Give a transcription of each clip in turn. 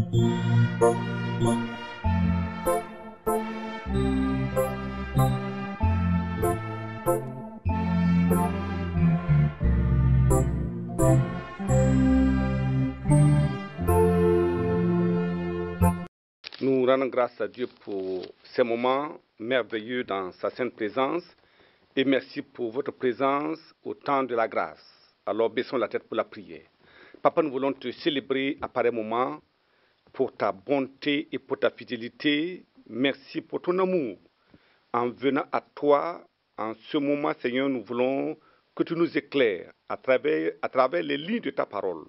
Nous rendons grâce à Dieu pour ces moments merveilleux dans sa sainte présence et merci pour votre présence au temps de la grâce. Alors baissons la tête pour la prière. Papa, nous voulons te célébrer à pareil moment pour ta bonté et pour ta fidélité. Merci pour ton amour. En venant à toi, en ce moment, Seigneur, nous voulons que tu nous éclaires à travers les lignes de ta parole.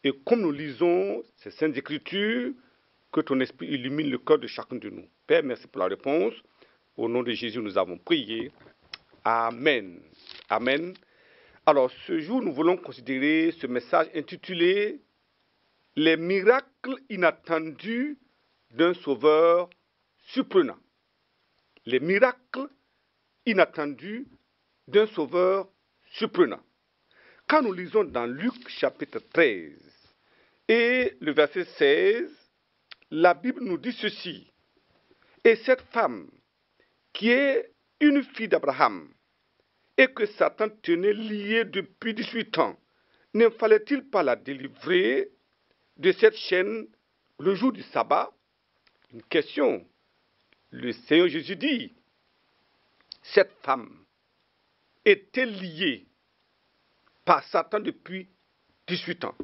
Et comme nous lisons ces saintes écritures, que ton esprit illumine le cœur de chacun de nous. Père, merci pour la réponse. Au nom de Jésus, nous avons prié. Amen. Amen. Alors, ce jour, nous voulons considérer ce message intitulé « Les miracles inattendus d'un sauveur surprenant ». Les miracles inattendus d'un sauveur surprenant. Quand nous lisons dans Luc chapitre 13 et le verset 16, la Bible nous dit ceci. Et cette femme, qui est une fille d'Abraham, et que Satan tenait liée depuis 18 ans, ne fallait-il pas la délivrer de cette chaîne le jour du sabbat? Une question. Le Seigneur Jésus dit, cette femme était liée par Satan depuis 18 ans.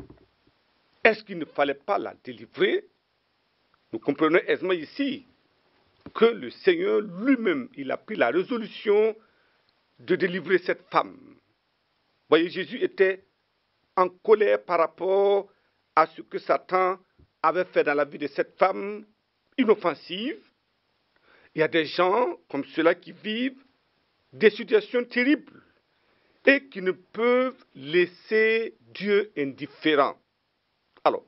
Est-ce qu'il ne fallait pas la délivrer? Nous comprenons aisément ici que le Seigneur lui-même, il a pris la résolution de délivrer cette femme. Vous voyez, Jésus était en colère par rapport à ce que Satan avait fait dans la vie de cette femme inoffensive. Il y a des gens comme ceux-là qui vivent des situations terribles et qui ne peuvent laisser Dieu indifférent. Alors,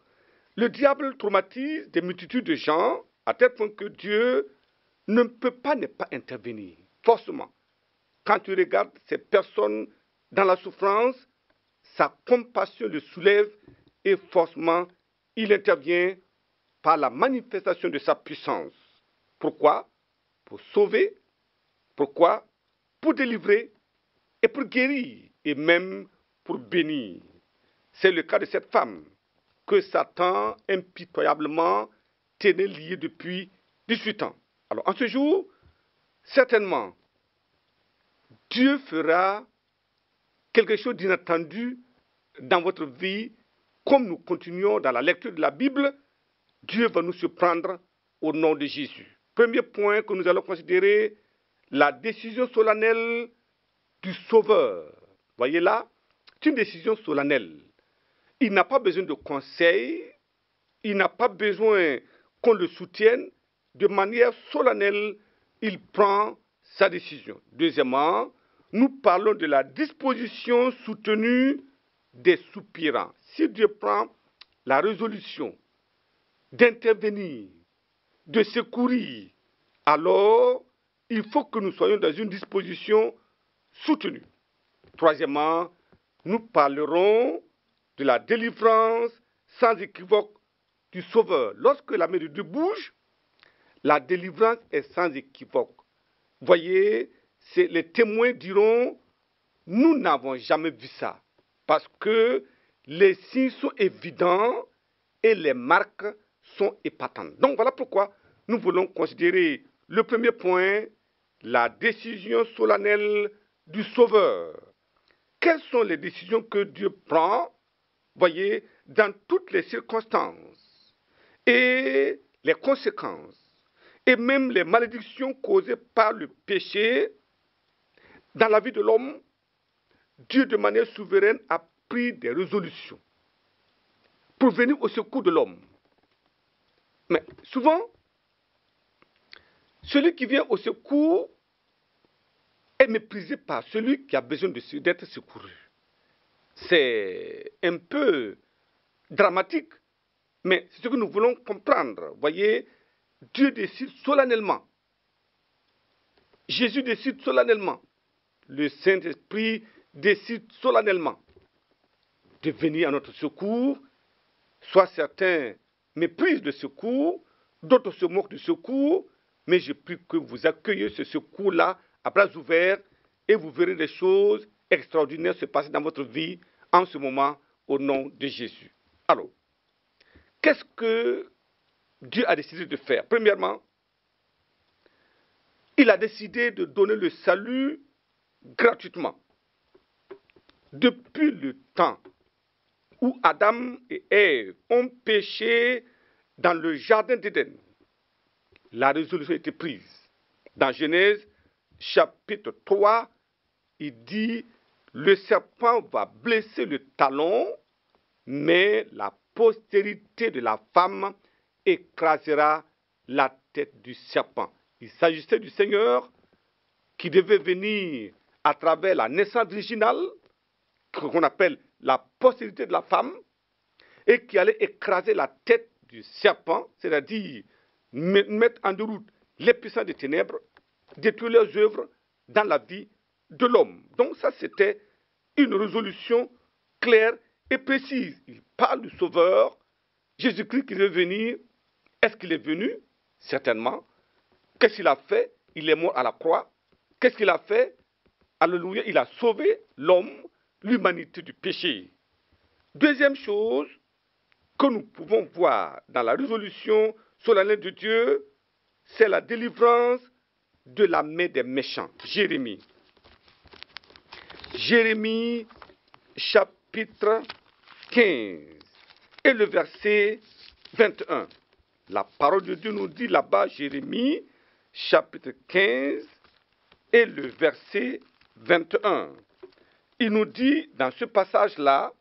le diable traumatise des multitudes de gens à tel point que Dieu ne peut pas ne pas intervenir. Forcément, quand tu regardes ces personnes dans la souffrance, sa compassion le soulève et forcément, il intervient par la manifestation de sa puissance. Pourquoi? Pour sauver. Pourquoi? Pour délivrer et pour guérir et même pour bénir. C'est le cas de cette femme que Satan impitoyablement tenait liée depuis 18 ans. Alors, en ce jour, certainement, Dieu fera quelque chose d'inattendu dans votre vie. Comme nous continuons dans la lecture de la Bible, Dieu va nous surprendre au nom de Jésus. Premier point que nous allons considérer, la décision solennelle du Sauveur. Voyez là, c'est une décision solennelle. Il n'a pas besoin de conseils, il n'a pas besoin qu'on le soutienne. De manière solennelle, il prend sa décision. Deuxièmement, nous parlons de la disposition soutenue des soupirants. Si Dieu prend la résolution d'intervenir, de secourir, alors il faut que nous soyons dans une disposition soutenue. Troisièmement, nous parlerons de la délivrance sans équivoque du Sauveur. Lorsque la main de Dieu bouge, la délivrance est sans équivoque. Voyez, les témoins diront, nous n'avons jamais vu ça, parce que les signes sont évidents et les marques sont épatantes. Donc voilà pourquoi nous voulons considérer le premier point, la décision solennelle du Sauveur. Quelles sont les décisions que Dieu prend, voyez, dans toutes les circonstances et les conséquences et même les malédictions causées par le péché dans la vie de l'homme? Dieu, de manière souveraine, a pris des résolutions pour venir au secours de l'homme. Mais souvent, celui qui vient au secours est méprisé par celui qui a besoin d'être secouru. C'est un peu dramatique, mais c'est ce que nous voulons comprendre. Voyez, Dieu décide solennellement. Jésus décide solennellement. Le Saint-Esprit décide solennellement de venir à notre secours. Sois certain méprisent le secours, d'autres se moquent du secours, mais je prie que vous accueillez ce secours-là à bras ouverts et vous verrez des choses extraordinaires se passer dans votre vie en ce moment au nom de Jésus. Alors, qu'est-ce que Dieu a décidé de faire? Premièrement, il a décidé de donner le salut gratuitement. Depuis le temps où Adam et Ève ont péché dans le jardin d'Éden, la résolution a été prise. Dans Genèse chapitre 3, il dit, le serpent va blesser le talon, mais la postérité de la femme écrasera la tête du serpent. Il s'agissait du Seigneur qui devait venir à travers la naissance originale, qu'on appelle la postérité de la femme, et qui allait écraser la tête du serpent, c'est-à-dire mettre en déroute les puissants des ténèbres, détruire leurs œuvres dans la vie de l'homme. Donc ça, c'était une résolution claire et précise. Il parle du Sauveur, Jésus-Christ qui veut venir. Est-ce qu'il est venu? Certainement. Qu'est-ce qu'il a fait? Il est mort à la croix. Qu'est-ce qu'il a fait? Alléluia, il a sauvé l'homme, l'humanité du péché. Deuxième chose que nous pouvons voir dans la résolution solennelle de Dieu, c'est la délivrance de la main des méchants. Jérémie. Jérémie, chapitre 15, et le verset 21. La parole de Dieu nous dit là-bas, Jérémie, chapitre 15, et le verset 21. Il nous dit dans ce passage-là,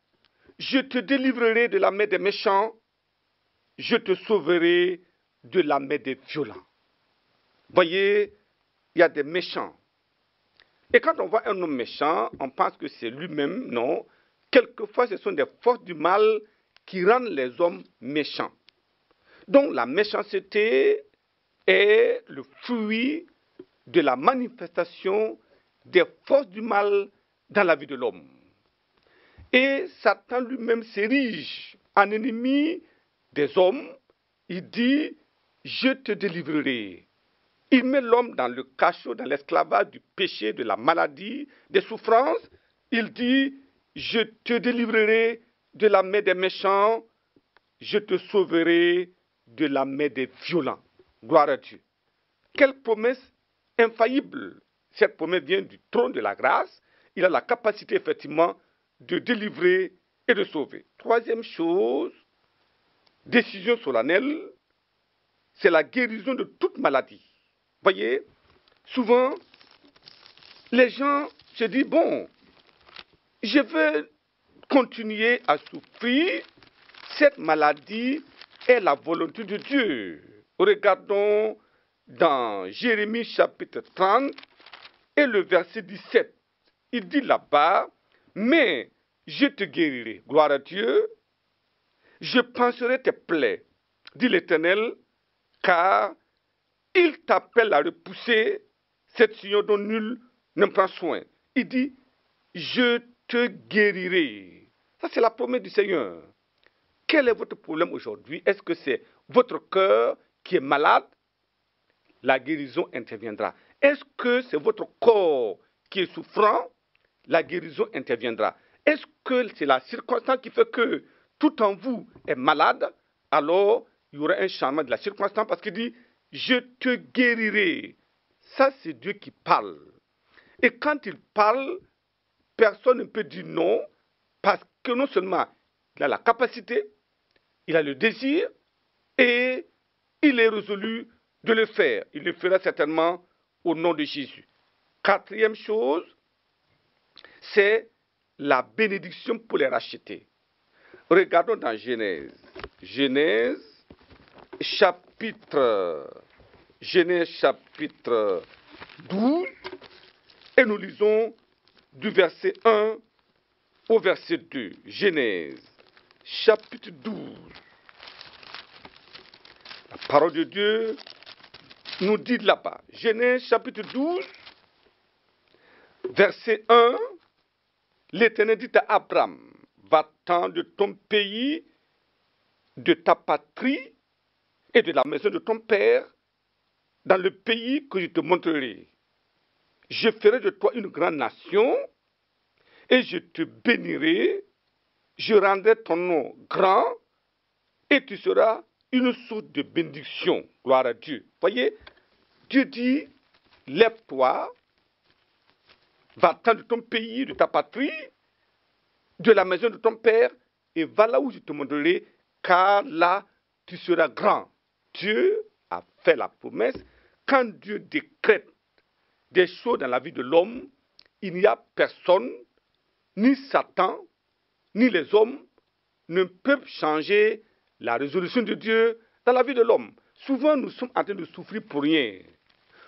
je te délivrerai de la main des méchants, je te sauverai de la main des violents. Voyez, il y a des méchants. Et quand on voit un homme méchant, on pense que c'est lui-même. Non. Quelquefois, ce sont des forces du mal qui rendent les hommes méchants. Donc, la méchanceté est le fruit de la manifestation des forces du mal dans la vie de l'homme. Et Satan lui-même s'érige en ennemi des hommes. Il dit, je te délivrerai. Il met l'homme dans le cachot, dans l'esclavage du péché, de la maladie, des souffrances. Il dit, je te délivrerai de la main des méchants, je te sauverai de la main des violents. Gloire à Dieu. Quelle promesse infaillible. Cette promesse vient du trône de la grâce. Il a la capacité effectivement de délivrer et de sauver. Troisième chose, décision solennelle, c'est la guérison de toute maladie. Voyez, souvent, les gens se disent, bon, je vais continuer à souffrir, cette maladie est la volonté de Dieu. Regardons dans Jérémie chapitre 30 et le verset 17. Il dit là-bas, mais je te guérirai, gloire à Dieu, je panserai tes plaies, dit l'Éternel, car il t'appelle à repousser cette sillon dont nul ne prend soin. Il dit, je te guérirai. Ça, c'est la promesse du Seigneur. Quel est votre problème aujourd'hui? Est-ce que c'est votre cœur qui est malade? La guérison interviendra. Est-ce que c'est votre corps qui est souffrant? La guérison interviendra. Est-ce que c'est la circonstance qui fait que tout en vous est malade? Alors, il y aura un changement de la circonstance parce qu'il dit, je te guérirai. Ça, c'est Dieu qui parle. Et quand il parle, personne ne peut dire non, parce que non seulement il a la capacité, il a le désir, et il est résolu de le faire. Il le fera certainement au nom de Jésus. Quatrième chose, c'est la bénédiction pour les racheter. Regardons dans Genèse. Genèse chapitre 12, et nous lisons du verset 1 au verset 2. Genèse chapitre 12. La parole de Dieu nous dit là-bas, Genèse chapitre 12, verset 1, l'Éternel dit à Abraham, va-t'en de ton pays, de ta patrie, et de la maison de ton père dans le pays que je te montrerai. Je ferai de toi une grande nation et je te bénirai. Je rendrai ton nom grand et tu seras une source de bénédiction. Gloire à Dieu. Voyez, Dieu dit, lève-toi, va-t'en de ton pays, de ta patrie, de la maison de ton père, et va là où je te montrerai, car là, tu seras grand. Dieu a fait la promesse. Quand Dieu décrète des choses dans la vie de l'homme, il n'y a personne, ni Satan, ni les hommes, ne peuvent changer la résolution de Dieu dans la vie de l'homme. Souvent, nous sommes en train de souffrir pour rien.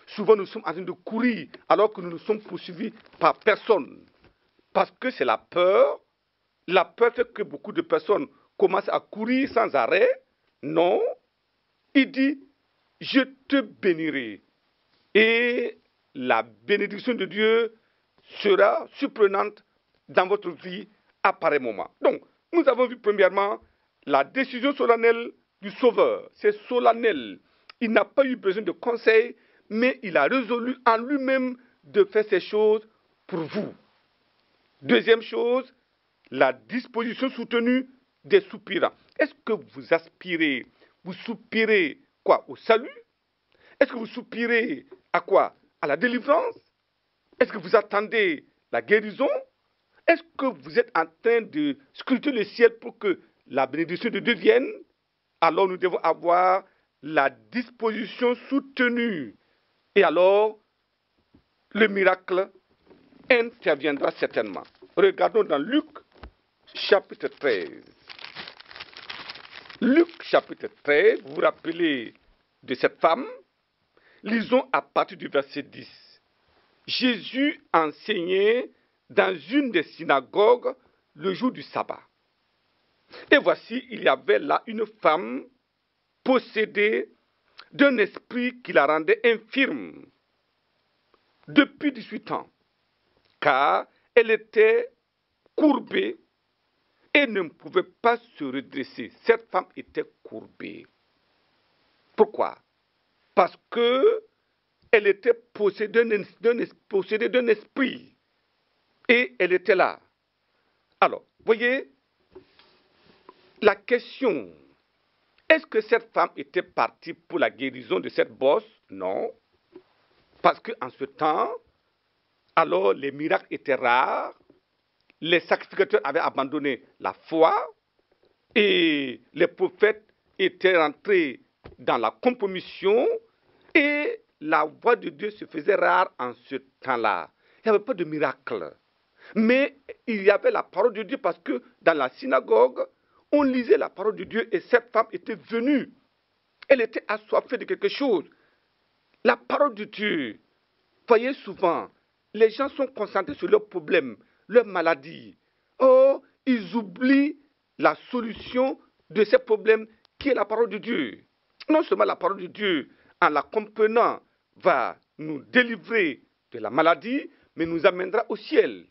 Souvent, nous sommes en train de courir alors que nous ne sommes poursuivis par personne. Parce que c'est la peur. La peur fait que beaucoup de personnes commencent à courir sans arrêt. Non. Il dit, je te bénirai. Et la bénédiction de Dieu sera surprenante dans votre vie à pareil moment. Donc, nous avons vu premièrement la décision solennelle du Sauveur. C'est solennel. Il n'a pas eu besoin de conseil, mais il a résolu en lui-même de faire ces choses pour vous. Deuxième chose, la disposition soutenue des soupirants. Est-ce que vous aspirez, vous soupirez quoi? Au salut? Est-ce que vous soupirez à quoi? À la délivrance? Est-ce que vous attendez la guérison? Est-ce que vous êtes en train de scruter le ciel pour que la bénédiction de Dieu vienne? Alors nous devons avoir la disposition soutenue. Et alors, le miracle interviendra certainement. Regardons dans Luc, chapitre 13. Luc, chapitre 13, vous vous rappelez de cette femme? Lisons à partir du verset 10. Jésus enseignait dans une des synagogues le jour du sabbat. Et voici, il y avait là une femme possédée d'un esprit qui la rendait infirme depuis 18 ans, car elle était courbée et ne pouvait pas se redresser. Cette femme était courbée. Pourquoi? Parce que elle était possédée d'un esprit. Et elle était là. Alors, voyez, la question, est-ce que cette femme était partie pour la guérison de cette bosse? Non. Parce qu'en ce temps, alors les miracles étaient rares, les sacrificateurs avaient abandonné la foi et les prophètes étaient rentrés dans la compromission et la voix de Dieu se faisait rare en ce temps-là. Il n'y avait pas de miracle. Mais il y avait la parole de Dieu parce que dans la synagogue, on lisait la parole de Dieu et cette femme était venue. Elle était assoiffée de quelque chose. La parole de Dieu. Voyez souvent, les gens sont concentrés sur leurs problèmes, leurs maladies. Oh, ils oublient la solution de ces problèmes qui est la parole de Dieu. Non seulement la parole de Dieu, en la comprenant, va nous délivrer de la maladie, mais nous amènera au ciel.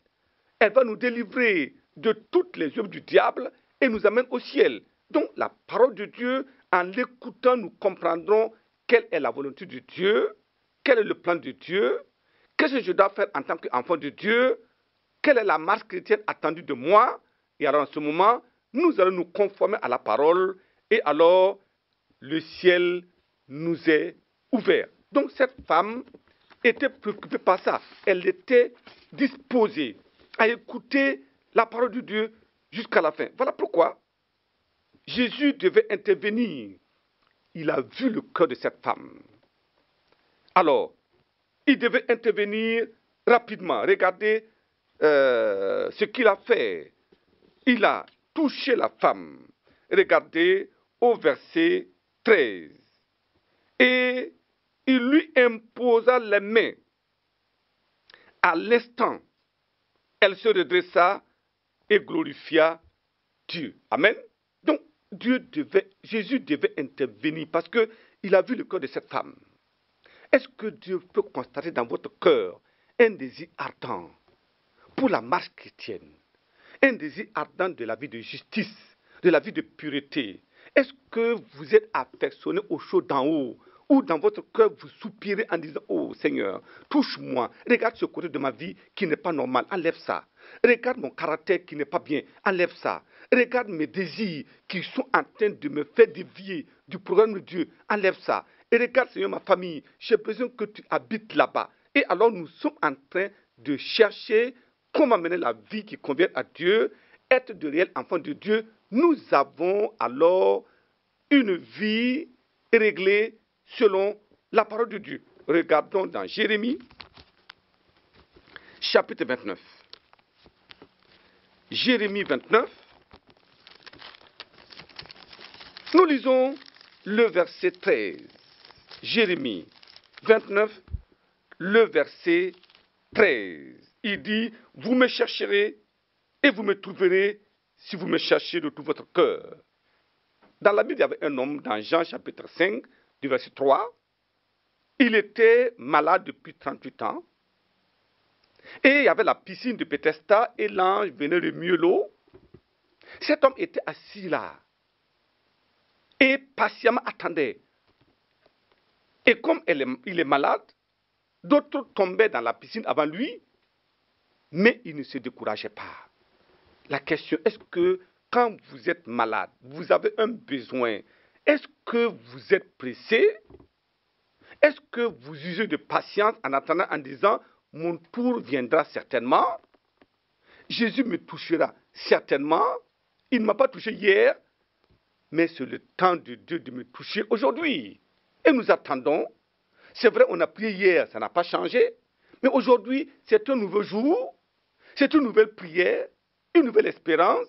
Elle va nous délivrer de toutes les œuvres du diable et nous amène au ciel. Donc la parole de Dieu, en l'écoutant, nous comprendrons quelle est la volonté de Dieu, quel est le plan de Dieu, qu'est-ce que je dois faire en tant qu'enfant de Dieu, quelle est la marche chrétienne attendue de moi. Et alors en ce moment, nous allons nous conformer à la parole et alors le ciel nous est ouvert. Donc cette femme était préoccupée par ça. Elle était disposée à écouter la parole de Dieu jusqu'à la fin. Voilà pourquoi Jésus devait intervenir. Il a vu le cœur de cette femme. Alors, il devait intervenir rapidement. Regardez ce qu'il a fait. Il a touché la femme. Regardez au verset 13. Et il lui imposa les mains. À l'instant, elle se redressa et glorifia Dieu. Amen. Donc, Jésus devait intervenir parce qu'il a vu le cœur de cette femme. Est-ce que Dieu peut constater dans votre cœur un désir ardent pour la marche chrétienne, un désir ardent de la vie de justice, de la vie de pureté, Est-ce que vous êtes affectionné aux choses d'en haut? Ou dans votre cœur, vous soupirez en disant, oh Seigneur, touche-moi. Regarde ce côté de ma vie qui n'est pas normal. Enlève ça. Regarde mon caractère qui n'est pas bien. Enlève ça. Regarde mes désirs qui sont en train de me faire dévier du programme de Dieu. Enlève ça. Et regarde, Seigneur, ma famille. J'ai besoin que tu habites là-bas. Et alors, nous sommes en train de chercher comment mener la vie qui convient à Dieu, être de réels enfants de Dieu. Nous avons alors une vie réglée selon la parole de Dieu. Regardons dans Jérémie, chapitre 29. Jérémie 29. Nous lisons le verset 13. Jérémie 29, le verset 13. Il dit, vous me chercherez et vous me trouverez si vous me cherchez de tout votre cœur. Dans la Bible, il y avait un homme dans Jean chapitre 5, du verset 3. Il était malade depuis 38 ans. Et il y avait la piscine de Bethesda et l'ange venait remuer l'eau. Cet homme était assis là et patiemment attendait. Et comme il est malade, d'autres tombaient dans la piscine avant lui, mais il ne se décourageait pas. La question, est-ce que quand vous êtes malade, vous avez un besoin, est-ce que vous êtes pressé? Est-ce que vous usez de patience en attendant en disant, mon tour viendra certainement, Jésus me touchera certainement, il ne m'a pas touché hier, mais c'est le temps de Dieu de me toucher aujourd'hui. Et nous attendons. C'est vrai, on a prié hier, ça n'a pas changé, mais aujourd'hui, c'est un nouveau jour, c'est une nouvelle prière, une nouvelle espérance,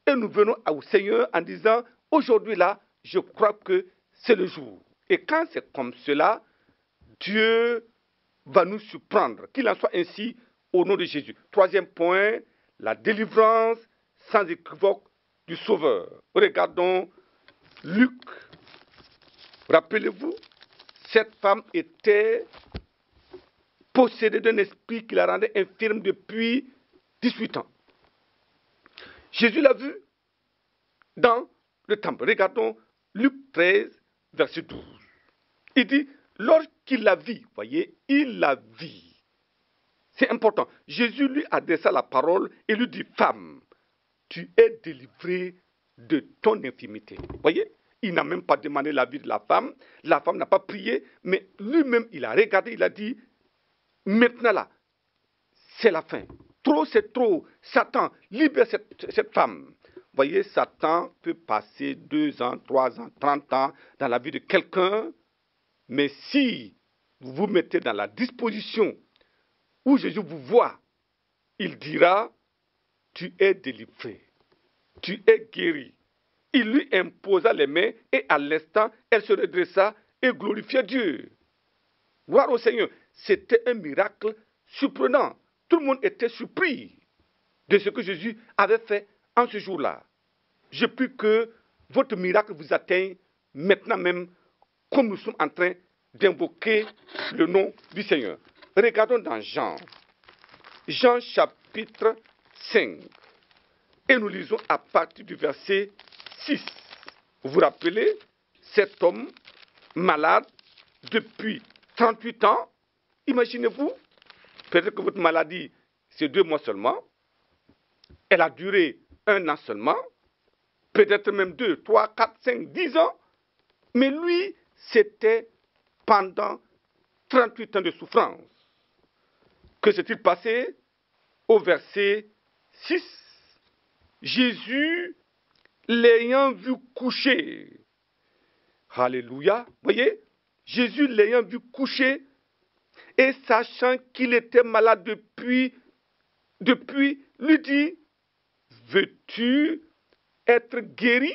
et nous venons au Seigneur en disant, aujourd'hui là, je crois que c'est le jour. Et quand c'est comme cela, Dieu va nous surprendre. Qu'il en soit ainsi au nom de Jésus. Troisième point, la délivrance sans équivoque du Sauveur. Regardons Luc. Rappelez-vous, cette femme était possédée d'un esprit qui la rendait infirme depuis 18 ans. Jésus l'a vue dans le temple. Regardons Luc 13, verset 12. Il dit, lorsqu'il la vit, voyez, il la vit. C'est important. Jésus lui adressa la parole et lui dit, femme, tu es délivrée de ton infirmité. Voyez, il n'a même pas demandé l'avis de la femme. La femme n'a pas prié, mais lui-même, il a regardé, il a dit, maintenant là, c'est la fin. Trop, c'est trop. Satan, libère cette femme. Voyez, Satan peut passer 2 ans, 3 ans, 30 ans dans la vie de quelqu'un, mais si vous vous mettez dans la disposition où Jésus vous voit, il dira, tu es délivré, tu es guéri. Il lui imposa les mains et à l'instant, elle se redressa et glorifiait Dieu. Gloire au Seigneur. C'était un miracle surprenant. Tout le monde était surpris de ce que Jésus avait fait en ce jour-là. Je prie que votre miracle vous atteigne maintenant même, comme nous sommes en train d'invoquer le nom du Seigneur. Regardons dans Jean chapitre 5, et nous lisons à partir du verset 6. Vous vous rappelez, cet homme malade depuis 38 ans, imaginez-vous, peut-être que votre maladie, c'est 2 mois seulement, elle a duré 1 an seulement, peut-être même 2, 3, 4, 5, 10 ans, mais lui, c'était pendant 38 ans de souffrance. Que s'est-il passé? Au verset 6, Jésus, l'ayant vu coucher, alléluia, voyez, Jésus l'ayant vu coucher, et sachant qu'il était malade depuis, lui dit, veux-tu être guéri?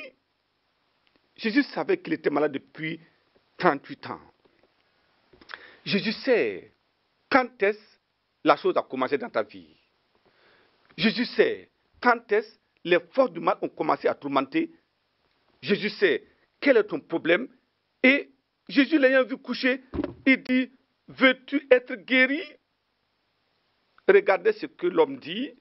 Jésus savait qu'il était malade depuis 38 ans. Jésus sait quand est-ce la chose a commencé dans ta vie. Jésus sait quand est-ce les forces du mal ont commencé à tourmenter. Jésus sait quel est ton problème. Et Jésus l'ayant vu coucher, il dit, veux-tu être guéri? Regardez ce que l'homme dit.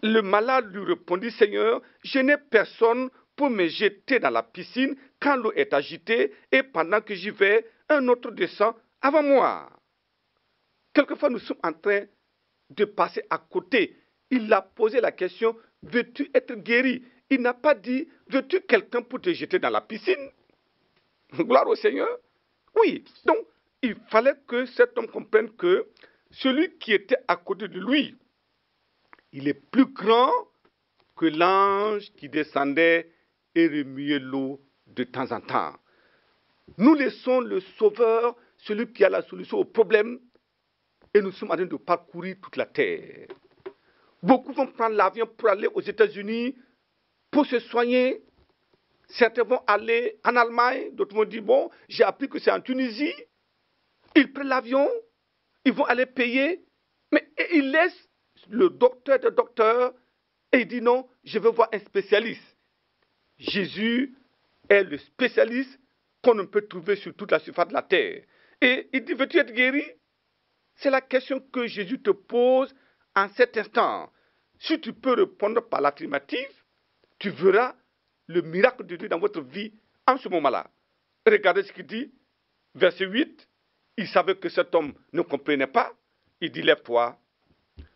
Le malade lui répondit, Seigneur, je n'ai personne pour me jeter dans la piscine quand l'eau est agitée et pendant que j'y vais, un autre descend avant moi. Quelquefois, nous sommes en train de passer à côté. Il a posé la question, veux-tu être guéri? Il n'a pas dit, veux-tu quelqu'un pour te jeter dans la piscine? Gloire au Seigneur. Oui, donc il fallait que cet homme comprenne que celui qui était à côté de lui, il est plus grand que l'ange qui descendait et remuait l'eau de temps en temps. Nous laissons le Sauveur, celui qui a la solution au problème, et nous sommes en train de parcourir toute la terre. Beaucoup vont prendre l'avion pour aller aux États-Unis, pour se soigner. Certains vont aller en Allemagne, d'autres vont dire, bon, j'ai appris que c'est en Tunisie. Ils prennent l'avion, ils vont aller payer, mais ils laissent le docteur de docteur et il dit non, je veux voir un spécialiste. Jésus est le spécialiste qu'on ne peut trouver sur toute la surface de la terre. Et il dit, veux-tu être guéri? C'est la question que Jésus te pose en cet instant. Si tu peux répondre par l'affirmative, tu verras le miracle de Dieu dans votre vie en ce moment-là. Regardez ce qu'il dit, verset 8. Il savait que cet homme ne comprenait pas. Il dit, lève-toi.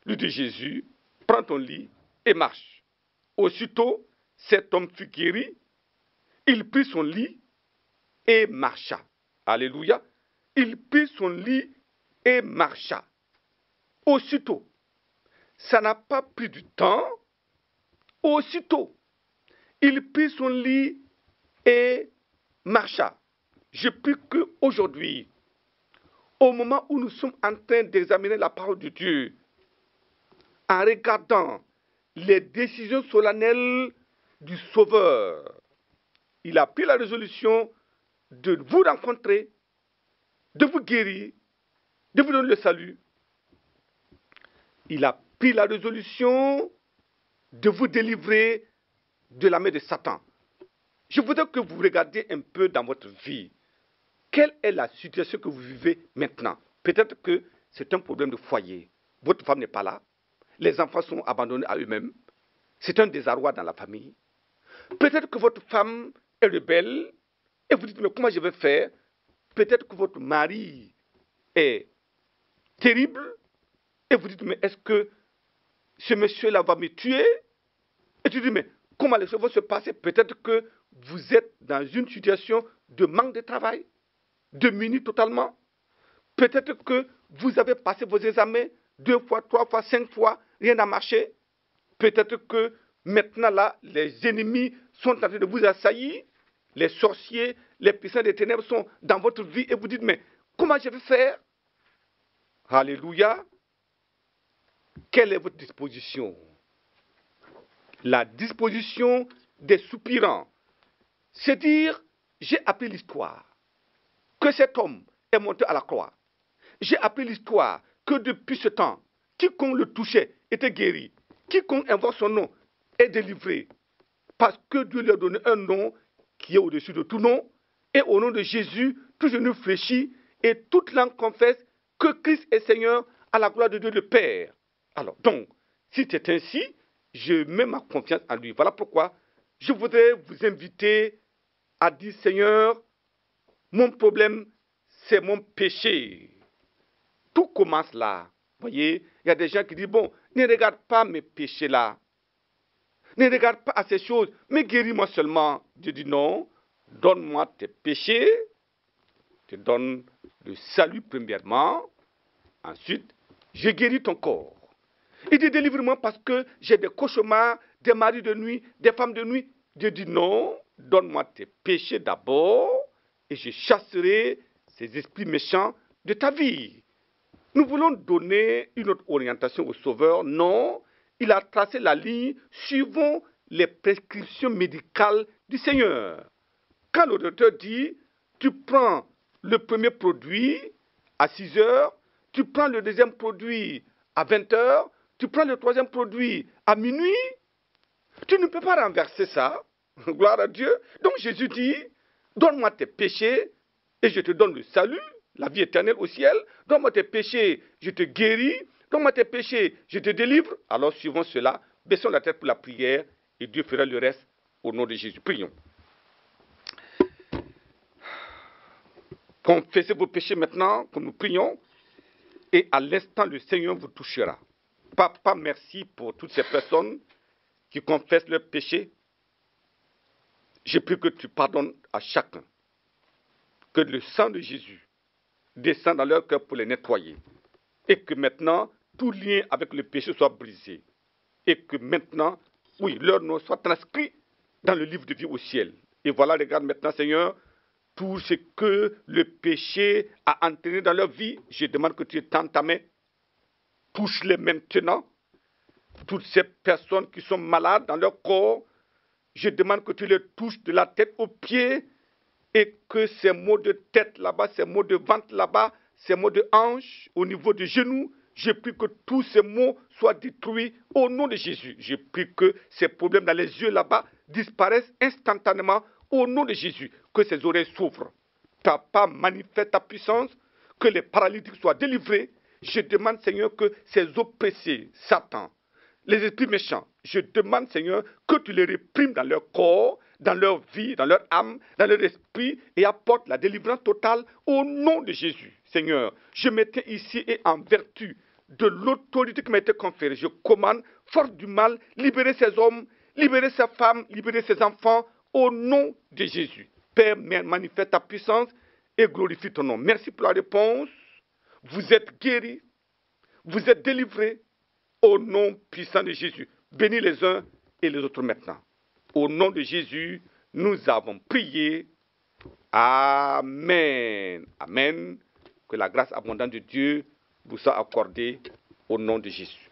Lui dit Jésus, prends ton lit et marche. Aussitôt, cet homme fut guéri. Il prit son lit et marcha. Alléluia. Il prit son lit et marcha. Aussitôt. Ça n'a pas pris du temps. Aussitôt. Il prit son lit et marcha. Je prie qu'aujourd'hui, au moment où nous sommes en train d'examiner la parole de Dieu, en regardant les décisions solennelles du Sauveur, il a pris la résolution de vous rencontrer, de vous guérir, de vous donner le salut. Il a pris la résolution de vous délivrer de la main de Satan. Je voudrais que vous regardiez un peu dans votre vie. Quelle est la situation que vous vivez maintenant? Peut-être que c'est un problème de foyer. Votre femme n'est pas là. Les enfants sont abandonnés à eux-mêmes. C'est un désarroi dans la famille. Peut-être que votre femme est rebelle et vous dites, mais comment je vais faire? Peut-être que votre mari est terrible et vous dites, mais est-ce que ce monsieur-là va me tuer? Et tu dis, mais comment les choses vont se passer? Peut-être que vous êtes dans une situation de manque de travail, de minuit totalement. Peut-être que vous avez passé vos examens 2 fois, 3 fois, 5 fois, rien n'a marché. Peut-être que maintenant là, les ennemis sont en train de vous assaillir. Les sorciers, les puissants des ténèbres sont dans votre vie et vous dites, mais comment je vais faire? Alléluia. Quelle est votre disposition? La disposition des soupirants. C'est dire, j'ai appris l'histoire, que cet homme est monté à la croix. J'ai appris l'histoire que depuis ce temps, quiconque le touchait était guéri. Quiconque invoque son nom est délivré. Parce que Dieu lui a donné un nom qui est au-dessus de tout nom. Et au nom de Jésus, tout genou fléchit et toute langue confesse que Christ est Seigneur à la gloire de Dieu le Père. Alors donc, si c'est ainsi, je mets ma confiance en lui. Voilà pourquoi je voudrais vous inviter à dire, Seigneur, mon problème, c'est mon péché. Tout commence là. Vous voyez, il y a des gens qui disent, bon, ne regarde pas mes péchés là. Ne regarde pas à ces choses, mais guéris-moi seulement. Dieu dit non, donne-moi tes péchés. Je te donne le salut premièrement. Ensuite, je guéris ton corps. Il dit, délivre-moi parce que j'ai des cauchemars, des maris de nuit, des femmes de nuit. Dieu dit non, donne-moi tes péchés d'abord et je chasserai ces esprits méchants de ta vie. Nous voulons donner une autre orientation au Sauveur. Non, il a tracé la ligne suivant les prescriptions médicales du Seigneur. Quand le docteur dit, tu prends le premier produit à 6 heures, tu prends le deuxième produit à 20 heures, tu prends le troisième produit à minuit, tu ne peux pas renverser ça. Gloire à Dieu. Donc Jésus dit, donne-moi tes péchés et je te donne le salut, la vie éternelle au ciel. Donne-moi tes péchés, je te guéris. Donne-moi tes péchés, je te délivre. Alors suivant cela, baissons la tête pour la prière et Dieu fera le reste Au nom de Jésus, prions. Confessez vos péchés maintenant, que nous prions, et à l'instant, le Seigneur vous touchera. Papa, merci pour toutes ces personnes qui confessent leurs péchés. Je prie que tu pardonnes à chacun. Que le sang de Jésus descende dans leur cœur pour les nettoyer. Et que maintenant, tout lien avec le péché soit brisé. Et que maintenant, oui, leur nom soit transcrit dans le livre de vie au ciel. Et voilà, regarde maintenant, Seigneur, tout ce que le péché a entraîné dans leur vie, je demande que tu étendes ta main. Touche-les maintenant. Toutes ces personnes qui sont malades dans leur corps, je demande que tu les touches de la tête aux pieds et que ces maux de tête là-bas, ces maux de ventre là-bas, ces maux de hanche au niveau des genoux, je prie que tous ces maux soient détruits au nom de Jésus. Je prie que ces problèmes dans les yeux là-bas disparaissent instantanément au nom de Jésus. Que ces oreilles s'ouvrent. Papa, manifeste ta puissance, que les paralytiques soient délivrés. Je demande, Seigneur, que ces oppressés, Satan, les esprits méchants, je demande, Seigneur, que tu les réprimes dans leur corps, dans leur vie, dans leur âme, dans leur esprit, et apporte la délivrance totale au nom de Jésus. Seigneur, je m'étais ici et en vertu de l'autorité qui m'a été conférée, je commande, force du mal, libérer ces hommes, libérer ces femmes, libérer ces enfants, au nom de Jésus. Père, manifeste ta puissance et glorifie ton nom. Merci pour la réponse. Vous êtes guéris, vous êtes délivrés, au nom puissant de Jésus. Bénis les uns et les autres maintenant. Au nom de Jésus, nous avons prié. Amen. Amen. Que la grâce abondante de Dieu vous soit accordée au nom de Jésus.